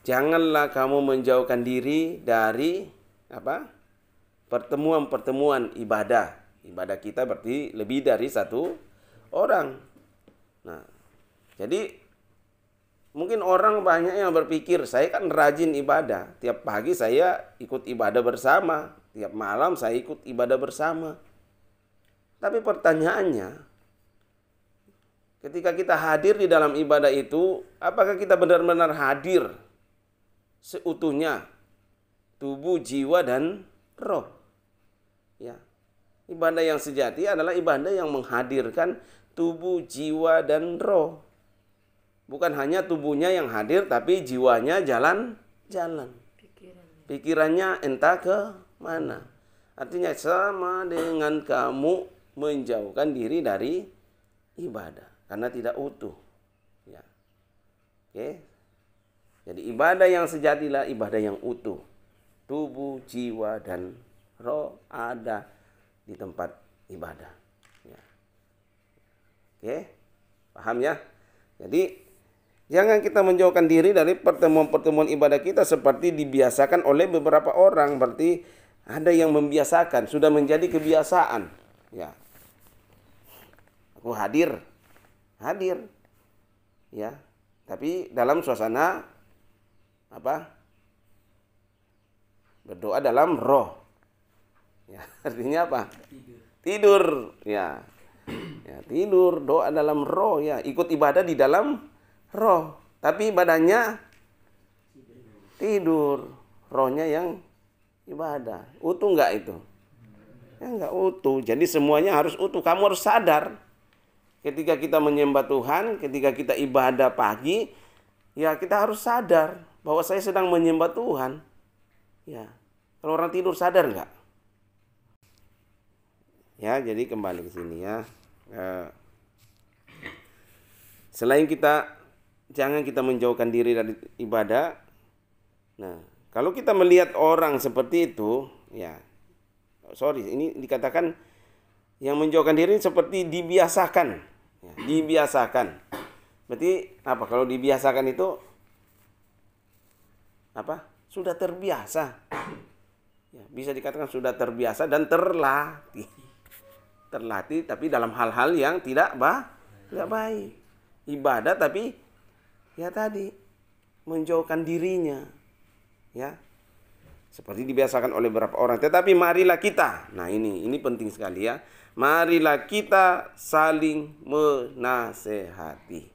janganlah kamu menjauhkan diri dari apa? Pertemuan-pertemuan ibadah. Ibadah kita berarti lebih dari satu orang. Nah, jadi mungkin orang banyak yang berpikir, saya kan rajin ibadah. Tiap pagi saya ikut ibadah bersama. Tiap malam saya ikut ibadah bersama. Tapi pertanyaannya, ketika kita hadir di dalam ibadah itu, apakah kita benar-benar hadir seutuhnya? Tubuh, jiwa, dan roh. Ya. Ibadah yang sejati adalah ibadah yang menghadirkan tubuh, jiwa, dan roh. Bukan hanya tubuhnya yang hadir, tapi jiwanya jalan-jalan. Pikirannya entah ke mana. Artinya sama dengan kamu menjauhkan diri dari ibadah. Karena tidak utuh. Ya. Oke. Jadi ibadah yang sejatilah ibadah yang utuh. Tubuh, jiwa, dan roh ada di tempat ibadah. Ya. Oke. Paham ya? Jadi jangan kita menjauhkan diri dari pertemuan-pertemuan ibadah kita seperti dibiasakan oleh beberapa orang. Berarti ada yang membiasakan, sudah menjadi kebiasaan. Ya. Aku hadir. Ya. Tapi dalam suasana apa? Berdoa dalam roh. Ya, artinya apa? Tidur. Ya. Ya, tidur, doa dalam roh ya, ikut ibadah di dalam roh. Tapi badannya tidur, rohnya yang ibadah. Utuh enggak itu? Ya enggak utuh. Jadi semuanya harus utuh. Kamu harus sadar ketika kita menyembah Tuhan, ketika kita ibadah pagi, ya kita harus sadar bahwa saya sedang menyembah Tuhan. Ya. Kalau orang tidur sadar enggak? Ya, jadi kembali ke sini ya. Selain jangan kita menjauhkan diri dari ibadah. Nah, kalau kita melihat orang seperti itu, ya, ini dikatakan yang menjauhkan diri seperti dibiasakan. Ya, dibiasakan. Berarti apa? Kalau dibiasakan itu apa? Sudah terbiasa. Ya, bisa dikatakan sudah terbiasa dan terlatih. Terlatih tapi dalam hal-hal yang tidak baik. Ibadah tapi ya tadi menjauhkan dirinya. Ya. Seperti dibiasakan oleh beberapa orang. Tetapi marilah kita. Nah, ini penting sekali ya. Marilah kita saling menasehati.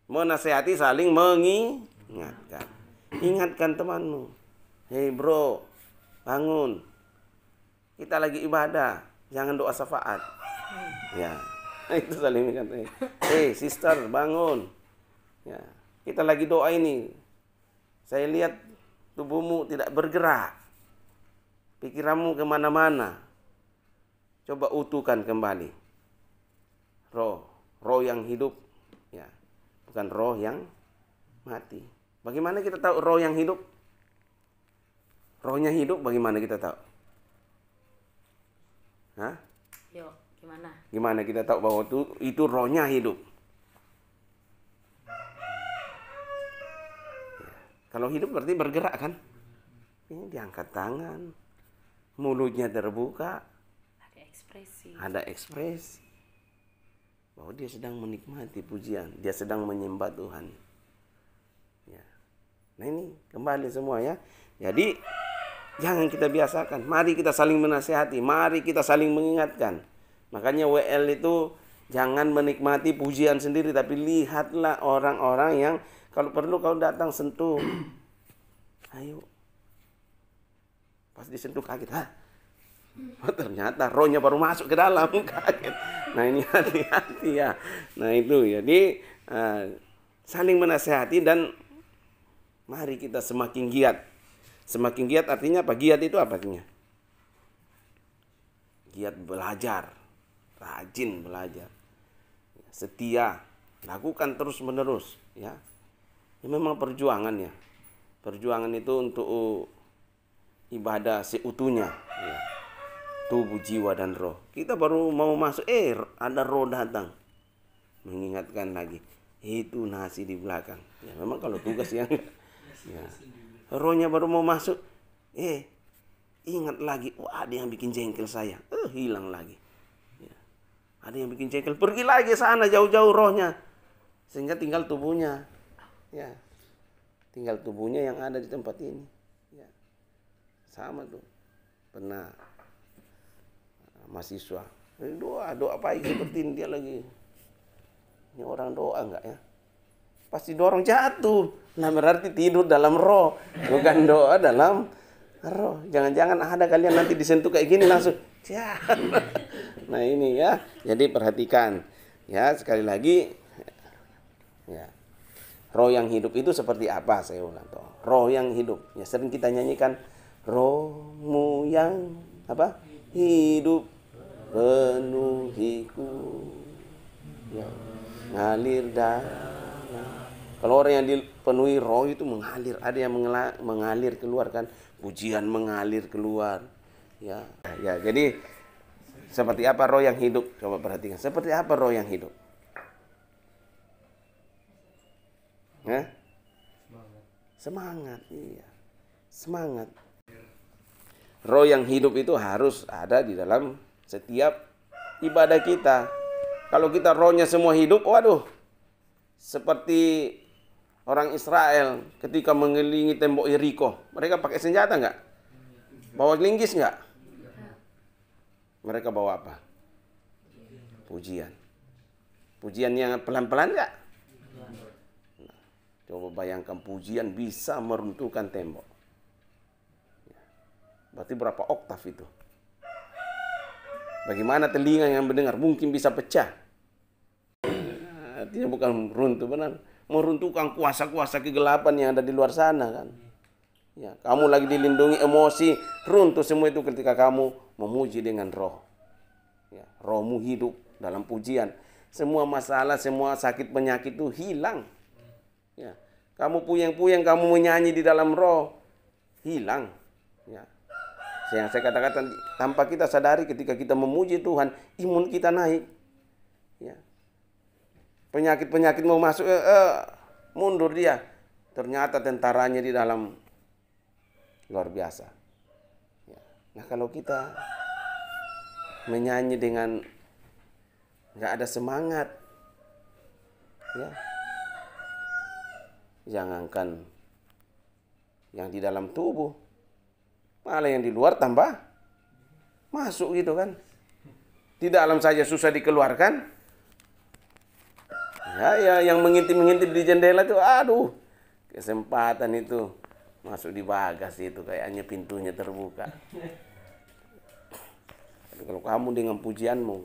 Menasehati saling mengingatkan. Ingatkan temanmu. Hei bro, bangun. Kita lagi ibadah. Jangan doa syafaat. Ya. Itu saling mengingatkan. Hei sister, bangun. Ya. Kita lagi doa ini. Saya lihat tubuhmu tidak bergerak. Pikiranmu kemana-mana. Coba utuhkan kembali. Roh yang hidup. Ya. Bukan roh yang mati. Bagaimana kita tahu roh yang hidup? Rohnya hidup bagaimana kita tahu? Hah? Yuk, gimana? Gimana kita tahu bahwa itu rohnya hidup? Ya. Kalau hidup berarti bergerak kan? Ini diangkat tangan, mulutnya terbuka, ada ekspresi bahwa dia sedang menikmati pujian, dia sedang menyembah Tuhan. Ya. Nah ini kembali semua ya. Jadi jangan kita biasakan. Mari kita saling menasihati. Mari kita saling mengingatkan. Makanya WL itu jangan menikmati pujian sendiri. Tapi lihatlah orang-orang yang kalau perlu kau datang sentuh. Ayo. Pas disentuh kaget. Oh, ternyata rohnya baru masuk ke dalam. Kaget. Nah ini hati-hati ya. Nah itu. Jadi saling menasihati dan mari kita semakin giat. Semakin giat artinya apa? Giat itu apa artinya? Giat belajar, rajin belajar, setia, lakukan terus menerus, ya. Ya memang perjuangan ya. Perjuangan itu untuk ibadah seutuhnya, ya. Tubuh, jiwa dan roh. Kita baru mau masuk, ada roh datang, mengingatkan lagi. Itu nasi di belakang. Ya memang kalau tugas yang Ya. Rohnya baru mau masuk, ingat lagi, ada yang bikin jengkel saya, hilang lagi. Ya. Ada yang bikin jengkel, pergi lagi sana jauh-jauh rohnya, sehingga tinggal tubuhnya. Ya. Tinggal tubuhnya yang ada di tempat ini. Ya. Sama tuh. Pernah mahasiswa doa baik seperti ini, dia lagi, ini orang doa enggak ya, pasti dorong jatuh. Nah berarti tidur dalam roh, bukan doa dalam roh. Jangan-jangan ada kalian nanti disentuh kayak gini langsung nah ini ya, jadi perhatikan ya, sekali lagi ya, roh yang hidup itu seperti apa? Saya ulang toh, roh yang hidup ya, sering kita nyanyikan, rohmu yang apa, hidup penuhiku, ya, ngalir dalam. Kalau orang yang dipenuhi roh itu mengalir, ada yang mengalir keluar kan, pujian mengalir keluar, ya. Ya, jadi seperti apa roh yang hidup? Coba perhatikan, seperti apa roh yang hidup? Semangat, iya, semangat. Roh yang hidup itu harus ada di dalam setiap ibadah kita. Kalau kita rohnya semua hidup, waduh, seperti orang Israel ketika mengelilingi tembok Yeriko. Mereka pakai senjata nggak? Bawa linggis nggak? Mereka bawa apa? Pujian. Pujian yang pelan-pelan nggak? Nah, coba bayangkan pujian bisa meruntuhkan tembok. Berarti berapa oktav itu? Bagaimana telinga yang mendengar mungkin bisa pecah? Artinya bukan runtuh, benar, meruntuhkan kuasa-kuasa kegelapan yang ada di luar sana kan. Ya, kamu lagi dilindungi emosi, runtuh semua itu ketika kamu memuji dengan roh. Ya, rohmu hidup dalam pujian. Semua masalah, semua sakit penyakit itu hilang. Ya, kamu puyeng-puyeng, kamu menyanyi di dalam roh, hilang. Ya. Yang saya katakan, tanpa kita sadari ketika kita memuji Tuhan, imun kita naik. Ya. Penyakit-penyakit mau masuk, mundur dia. Ternyata tentaranya di dalam luar biasa. Ya. Nah kalau kita menyanyi dengan nggak ada semangat, ya, jangankan yang di dalam tubuh, malah yang di luar tambah masuk gitu kan. Di dalam saja susah dikeluarkan. Ya, yang mengintip-mengintip di jendela itu, aduh, kesempatan itu masuk di bagas itu, kayaknya pintunya terbuka. Tapi kalau kamu dengan pujianmu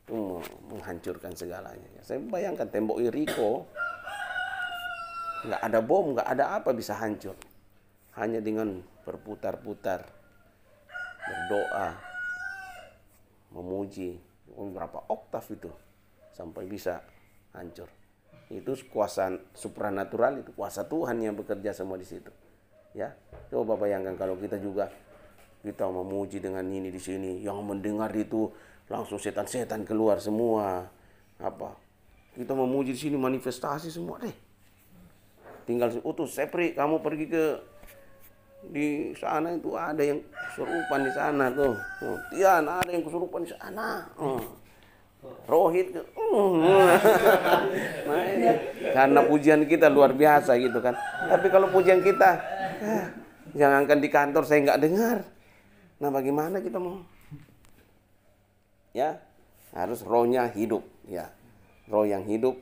itu menghancurkan segalanya. Saya bayangkan tembok Yeriko, nggak ada bom, nggak ada apa bisa hancur. Hanya dengan berputar-putar, berdoa, memuji. Berapa oktav itu sampai bisa hancur. Itu kuasa supranatural, itu kuasa Tuhan yang bekerja semua di situ. Ya, coba bayangkan kalau kita juga memuji dengan ini di sini, yang mendengar itu langsung setan-setan keluar semua. Apa? Kita memuji di sini manifestasi semua deh. Tinggal utus Sepri, kamu pergi ke di sana itu ada yang kesurupan di sana tuh. Tian ada yang kesurupan di sana. Rohit. Nah ini karena pujian kita luar biasa gitu kan. Tapi kalau pujian kita jangankan di kantor saya nggak dengar. Nah bagaimana kita mau? Ya harus rohnya hidup ya. Roh yang hidup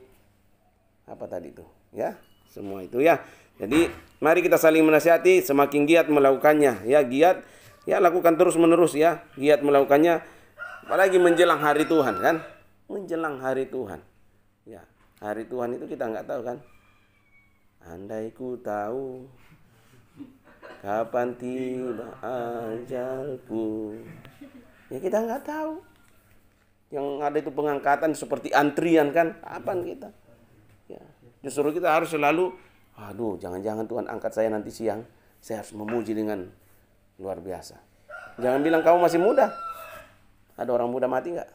apa tadi itu? Ya semua itu ya. Jadi mari kita saling menasihati, semakin giat melakukannya. Ya giat, ya lakukan terus menerus ya. Giat melakukannya, apalagi menjelang hari Tuhan kan. Menjelang hari Tuhan. Ya hari Tuhan itu kita nggak tahu kan. Andai ku tahu kapan tiba ajalku. Ya kita nggak tahu. Yang ada itu pengangkatan seperti antrian kan. Kapan kita? Ya justru kita harus selalu, aduh, jangan-jangan Tuhan angkat saya nanti siang. Saya harus memuji dengan luar biasa. Jangan bilang kamu masih muda. Ada orang muda mati nggak?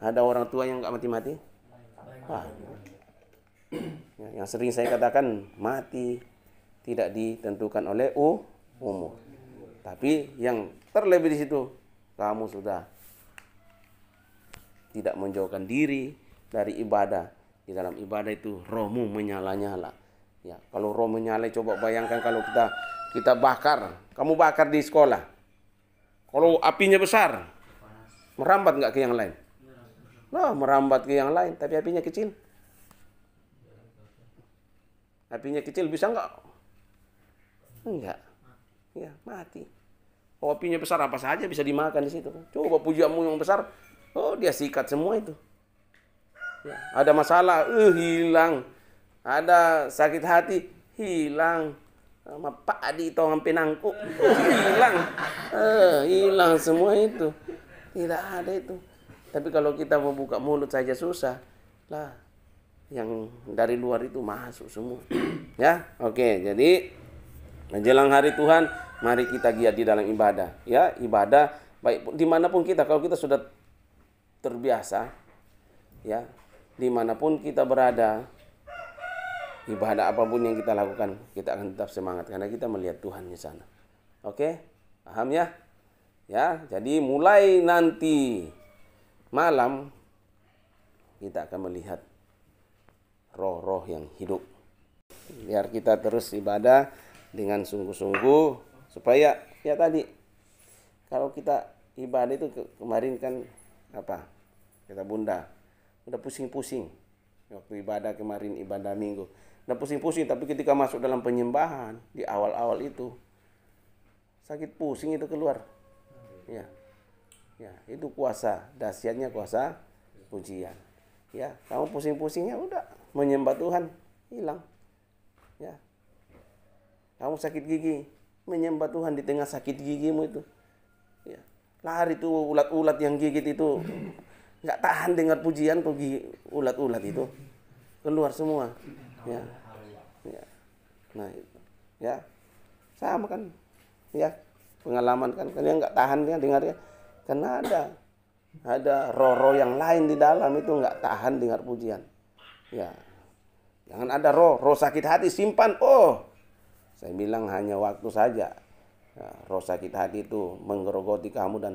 Ada orang tua yang nggak mati-mati? Wah. Yang sering saya katakan, mati tidak ditentukan oleh umur. Tapi yang terlebih di situ, kamu sudah tidak menjauhkan diri dari ibadah. Di dalam ibadah itu rohmu menyala-nyala. Ya, kalau roh menyala, coba bayangkan kalau kita bakar, kamu bakar di sekolah. Kalau apinya besar, merambat nggak ke yang lain? Nah, merambat ke yang lain, tapi apinya kecil. Apinya kecil bisa nggak? Enggak. Ya, mati. Kalau apinya besar, apa saja bisa dimakan di situ. Coba pujianmu yang besar, oh dia sikat semua itu. Ya, ada masalah, hilang. Ada sakit hati, hilang. Sama Pak Adi tong penangku, hilang. Hilang semua itu. Tidak ada itu. Tapi kalau kita mau buka mulut saja susah. Lah, yang dari luar itu masuk semua. Ya, oke. Jadi menjelang hari Tuhan, mari kita giat di dalam ibadah. Ya, ibadah baik dimanapun kita. Kalau kita sudah terbiasa, ya, dimanapun kita berada, ibadah apapun yang kita lakukan, kita akan tetap semangat karena kita melihat Tuhan di sana. Oke, paham ya? Ya, jadi mulai nanti malam kita akan melihat roh-roh yang hidup. Biar kita terus ibadah dengan sungguh-sungguh supaya ya tadi kalau kita ibadah itu kemarin kan apa? Kata Bunda, udah pusing-pusing waktu ibadah kemarin, ibadah minggu. Udah pusing-pusing, tapi ketika masuk dalam penyembahan di awal-awal itu sakit pusing itu keluar. Ya. Ya, itu kuasa, dahsyatnya kuasa pujian. Ya, kamu pusing-pusingnya udah menyembah Tuhan, hilang. Ya. Kamu sakit gigi, menyembah Tuhan di tengah sakit gigimu itu. Ya. Lari tuh ulat-ulat yang gigit itu. Nggak tahan dengar pujian tuh ulat-ulat itu. Keluar semua. Ya. Ya. Nah, ya. Sama kan. Ya. Pengalaman kan kalian nggak tahan ya dengarnya. Karena ada roh-roh yang lain di dalam itu nggak tahan dengar pujian. Ya. Jangan ada roh sakit hati simpan. Oh, saya bilang hanya waktu saja. Ya, roh sakit hati itu menggerogoti kamu dan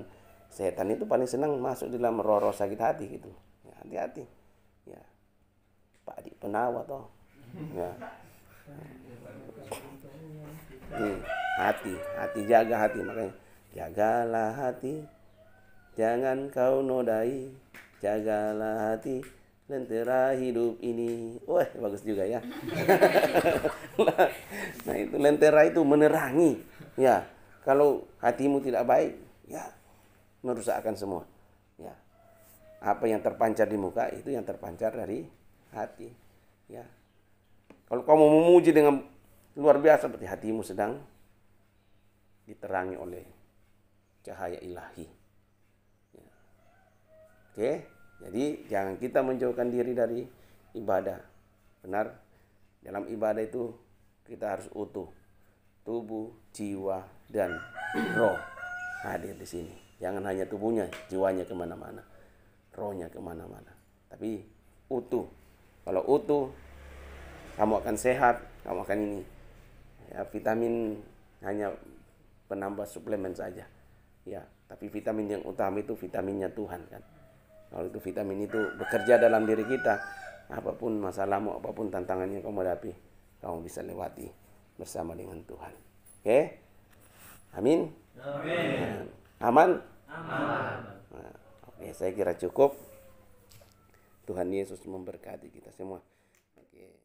setan itu paling senang masuk di dalam roh sakit hati gitu. Ya, hati-hati. Ya. Pak Adi Penawa toh. Ya. Hati jaga hati, makanya jagalah hati, jangan kau nodai, jagalah hati, lentera hidup ini. Wah, bagus juga ya. Nah, itu lentera itu menerangi. Ya, kalau hatimu tidak baik, ya merusakkan semua. Ya, apa yang terpancar di muka itu yang terpancar dari hati. Ya, kalau kamu memuji dengan luar biasa, berarti hatimu sedang diterangi oleh cahaya ilahi. Ya. Oke, jadi jangan kita menjauhkan diri dari ibadah. Benar, dalam ibadah itu kita harus utuh. Tubuh, jiwa, dan roh hadir di sini. Jangan hanya tubuhnya, jiwanya kemana-mana, rohnya kemana-mana. Tapi utuh. Kalau utuh, kamu akan sehat, kamu akan ini. Ya, vitamin hanya penambah suplemen saja. Ya, tapi vitamin yang utama itu vitaminnya Tuhan kan. Kalau itu vitamin itu bekerja dalam diri kita, apapun masalahmu, apapun tantangannya kamu hadapi, kamu bisa lewati bersama dengan Tuhan. Oke? Amin. Amin. Aman? Aman. Nah, oke, saya kira cukup. Tuhan Yesus memberkati kita semua. Oke.